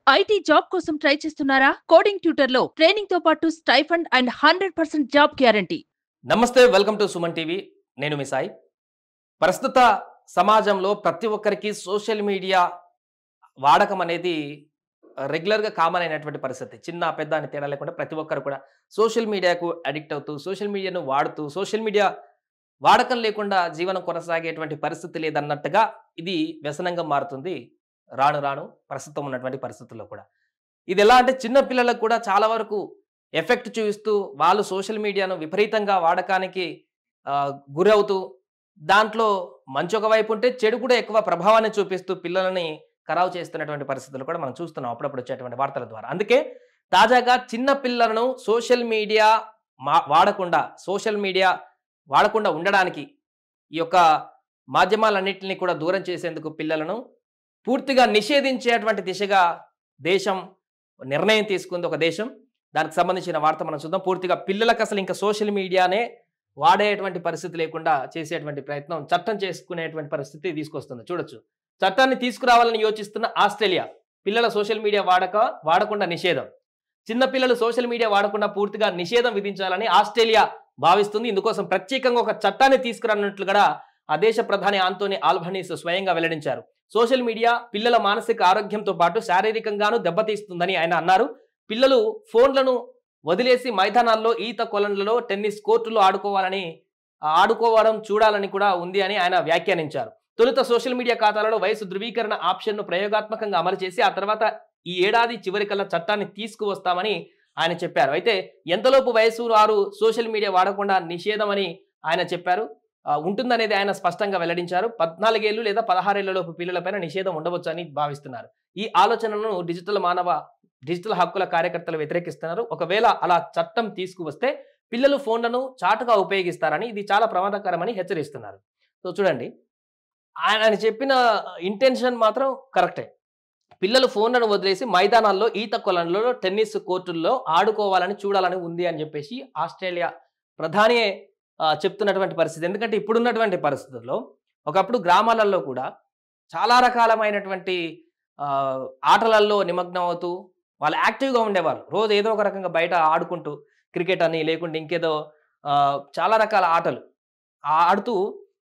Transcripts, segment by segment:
IT job కోసం try చేస్తున్నారా? Coding ట్యూటర్లో training తో పాటు స్టైఫండ్ అండ్ 100% జాబ్ గ్యారంటీ. నమస్తే, వెల్కమ్ టు సుమన్ టీవీ. నేను మీ సాయి. ప్రస్తుత సమాజంలో ప్రతి ఒక్కరికి సోషల్ మీడియా వాడకం అనేది రెగ్యులర్గా కామన్ అయినటువంటి పరిస్థితి. చిన్న పెద్ద అని తేడా లేకుండా ప్రతి ఒక్కరు కూడా సోషల్ మీడియాకు అడిక్ట్ అవుతూ, సోషల్ మీడియాను వాడుతూ, సోషల్ మీడియా వాడకం లేకుండా జీవనం కొనసాగేటువంటి పరిస్థితి లేదన్నట్టుగా ఇది వ్యసనంగా మారుతుంది రాను రాను ప్రస్తుతం ఉన్నటువంటి పరిస్థితుల్లో కూడా. ఇది ఎలా అంటే చిన్న పిల్లలకు కూడా చాలా వరకు ఎఫెక్ట్ చూపిస్తూ వాళ్ళు సోషల్ మీడియాను విపరీతంగా వాడకానికి గురవుతూ, దాంట్లో మంచి ఒక వైపు ఉంటే చెడు కూడా ఎక్కువ ప్రభావాన్ని చూపిస్తూ పిల్లలని ఖరాబు చేస్తున్నటువంటి పరిస్థితులు కూడా మనం చూస్తున్నాం అప్పుడప్పుడు వచ్చేటువంటి వార్తల ద్వారా. అందుకే తాజాగా చిన్న పిల్లలను సోషల్ మీడియా వాడకుండా ఉండడానికి ఈ యొక్క మాధ్యమాలన్నింటినీ కూడా దూరం చేసేందుకు పిల్లలను పూర్తిగా నిషేధించేటువంటి దిశగా దేశం నిర్ణయం తీసుకుంది. ఒక దేశం, దానికి సంబంధించిన వార్త మనం చూద్దాం. పూర్తిగా పిల్లలకు అసలు ఇంకా సోషల్ మీడియానే వాడేటువంటి పరిస్థితి లేకుండా చేసేటువంటి ప్రయత్నం, చట్టం చేసుకునేటువంటి పరిస్థితి తీసుకొస్తుంది. చూడొచ్చు, చట్టాన్ని తీసుకురావాలని యోచిస్తున్న ఆస్ట్రేలియా పిల్లల సోషల్ మీడియా వాడకుండా నిషేధం. చిన్న పిల్లలు సోషల్ మీడియా వాడకుండా పూర్తిగా నిషేధం విధించాలని ఆస్ట్రేలియా భావిస్తుంది. ఇందుకోసం ప్రత్యేకంగా ఒక చట్టాన్ని తీసుకురానున్నట్లు కూడా ఆ దేశ ప్రధాని ఆంటోనీ ఆల్బనీస్ స్వయంగా వెల్లడించారు. సోషల్ మీడియా పిల్లల మానసిక ఆరోగ్యంతో పాటు శారీరకంగానూ దెబ్బతీస్తుందని ఆయన అన్నారు. పిల్లలు ఫోన్లను వదిలేసి మైదానాల్లో, ఈత కొలనులలో, టెన్నిస్ కోర్టులో ఆడుకోవడం చూడాలని కూడా ఉంది అని ఆయన వ్యాఖ్యానించారు. తొలుత సోషల్ మీడియా ఖాతాలలో వయసు ధృవీకరణ ఆప్షన్ను ప్రయోగాత్మకంగా అమలు చేసి ఆ తర్వాత ఈ ఏడాది చివరికల్లా చట్టాన్ని తీసుకువస్తామని ఆయన చెప్పారు. అయితే ఎంతలోపు వయసు వారు సోషల్ మీడియా వాడకుండా నిషేధం అని ఆయన చెప్పారు ఉంటుందనేది ఆయన స్పష్టంగా వెల్లడించారు. 14 ఏళ్లు లేదా 16 ఏళ్లలోపు పిల్లలపైన నిషేధం ఉండవచ్చు అని భావిస్తున్నారు. ఈ ఆలోచనను డిజిటల్ హక్కుల కార్యకర్తలు వ్యతిరేకిస్తున్నారు. ఒకవేళ అలా చట్టం తీసుకువస్తే పిల్లలు ఫోన్లను చాటుగా ఉపయోగిస్తారని, ఇది చాలా ప్రమాదకరమని హెచ్చరిస్తున్నారు. సో చూడండి, ఆయన చెప్పిన ఇంటెన్షన్ మాత్రం కరెక్టే. పిల్లలు ఫోన్లను వదిలేసి మైదానాల్లో, ఈత కొలనులలో, టెన్నిస్ కోర్టుల్లో ఆడుకోవాలని చూడాలని ఉంది అని చెప్పేసి ఆస్ట్రేలియా ప్రధాని చెప్తున్నటువంటి పరిస్థితి. ఎందుకంటే ఇప్పుడున్నటువంటి పరిస్థితుల్లో ఒకప్పుడు గ్రామాలలో కూడా చాలా రకాలమైనటువంటి ఆటలలో నిమగ్నం అవుతూ వాళ్ళు యాక్టివ్గా ఉండేవాళ్ళు. రోజు ఏదో ఒక రకంగా బయట ఆడుకుంటూ, క్రికెట్ అని లేకుంటే ఇంకేదో చాలా రకాల ఆటలు ఆడుతూ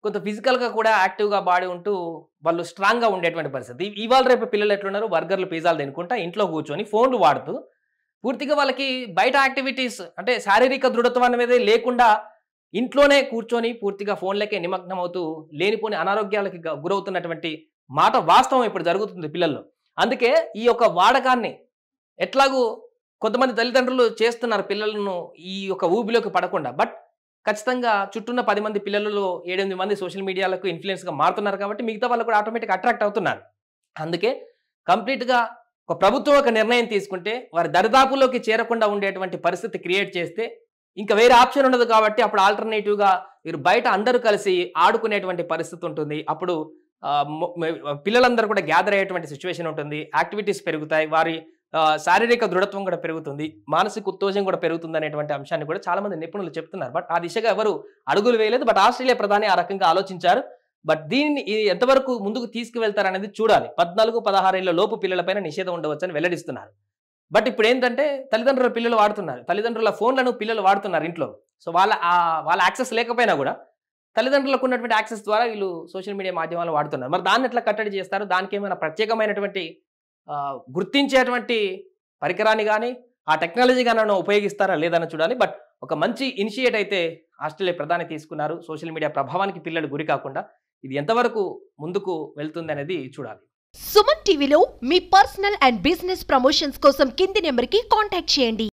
కొంత ఫిజికల్గా కూడా యాక్టివ్గా బాడీ ఉంటూ వాళ్ళు స్ట్రాంగ్గా ఉండేటువంటి పరిస్థితి. ఇవాళ రేపు పిల్లలు ఎట్లున్నారు, బర్గర్లు, పిజ్జాలు తినుకుంటా ఇంట్లో కూర్చొని ఫోన్లు వాడుతూ పూర్తిగా వాళ్ళకి బయట యాక్టివిటీస్ అంటే శారీరక దృఢత్వం అనేది లేకుండా ఇంట్లోనే కూర్చొని పూర్తిగా ఫోన్లకే నిమగ్నం అవుతూ లేనిపోని అనారోగ్యాలకి గురవుతున్నటువంటి మాట వాస్తవం ఇప్పుడు జరుగుతుంది పిల్లల్లో. అందుకే ఈ యొక్క వాడకాన్ని ఎట్లాగూ కొంతమంది తల్లిదండ్రులు చేస్తున్నారు పిల్లలను ఈ యొక్క ఊబిలోకి పడకుండా. బట్ ఖచ్చితంగా చుట్టూన్న 10 మంది పిల్లలలో 7-8 మంది సోషల్ మీడియాలకు ఇన్ఫ్లుయెన్స్గా మారుతున్నారు కాబట్టి మిగతా వాళ్ళు కూడా ఆటోమేటిక్గా అట్రాక్ట్ అవుతున్నారు. అందుకే కంప్లీట్గా ఒక ప్రభుత్వం ఒక నిర్ణయం తీసుకుంటే వారి దరిదాపుల్లోకి చేరకుండా ఉండేటువంటి పరిస్థితి క్రియేట్ చేస్తే ఇంకా వేరే ఆప్షన్ ఉండదు. కాబట్టి అప్పుడు ఆల్టర్నేటివ్గా మీరు బయట అందరూ కలిసి ఆడుకునేటువంటి పరిస్థితి ఉంటుంది. అప్పుడు పిల్లలందరూ కూడా గ్యాదర్ అయ్యేటువంటి సిచ్యువేషన్ ఉంటుంది. యాక్టివిటీస్ పెరుగుతాయి, వారి శారీరక దృఢత్వం కూడా పెరుగుతుంది, మానసిక ఉత్తేజం కూడా పెరుగుతుంది అనేటువంటి అంశాన్ని కూడా చాలా మంది నిపుణులు చెప్తున్నారు. బట్ ఆ దిశగా ఎవరు అడుగులు వేయలేదు. బట్ ఆస్ట్రేలియా ప్రధాని ఆ రకంగా ఆలోచించారు. బట్ దీన్ని ఎంతవరకు ముందుకు తీసుకువెళ్తారనేది చూడాలి. 14-16 ఏళ్ల లోపు పిల్లలపైన నిషేధం ఉండవచ్చని వెల్లడిస్తున్నారు. బట్ ఇప్పుడు ఏంటంటే తల్లిదండ్రుల పిల్లలు వాడుతున్నారు, తల్లిదండ్రుల ఫోన్లను పిల్లలు వాడుతున్నారు ఇంట్లో. సో వాళ్ళ యాక్సెస్ లేకపోయినా కూడా తల్లిదండ్రులకు ఉన్నటువంటి యాక్సెస్ ద్వారా వీళ్ళు సోషల్ మీడియా మాధ్యమాలు వాడుతున్నారు. మరి దాన్ని ఎట్లా కట్టడి చేస్తారు? దానికి ఏమైనా ప్రత్యేకమైనటువంటి గుర్తించేటువంటి పరికరాన్ని కానీ ఆ టెక్నాలజీ కానీ ఉపయోగిస్తారా లేదని చూడాలి. బట్ ఒక మంచి ఇనిషియేట్ అయితే ఆస్ట్రేలియా ప్రధాని తీసుకున్నారు. సోషల్ మీడియా ప్రభావానికి పిల్లలు గురి కాకుండా ఇది ఎంతవరకు ముందుకు వెళ్తుంది అనేది చూడాలి. సుమన్ టీవీలో మీ పర్సనల్ అండ్ బిజినెస్ ప్రమోషన్స్ కోసం కింది నెంబర్కి కాంటాక్ట్ చేయండి.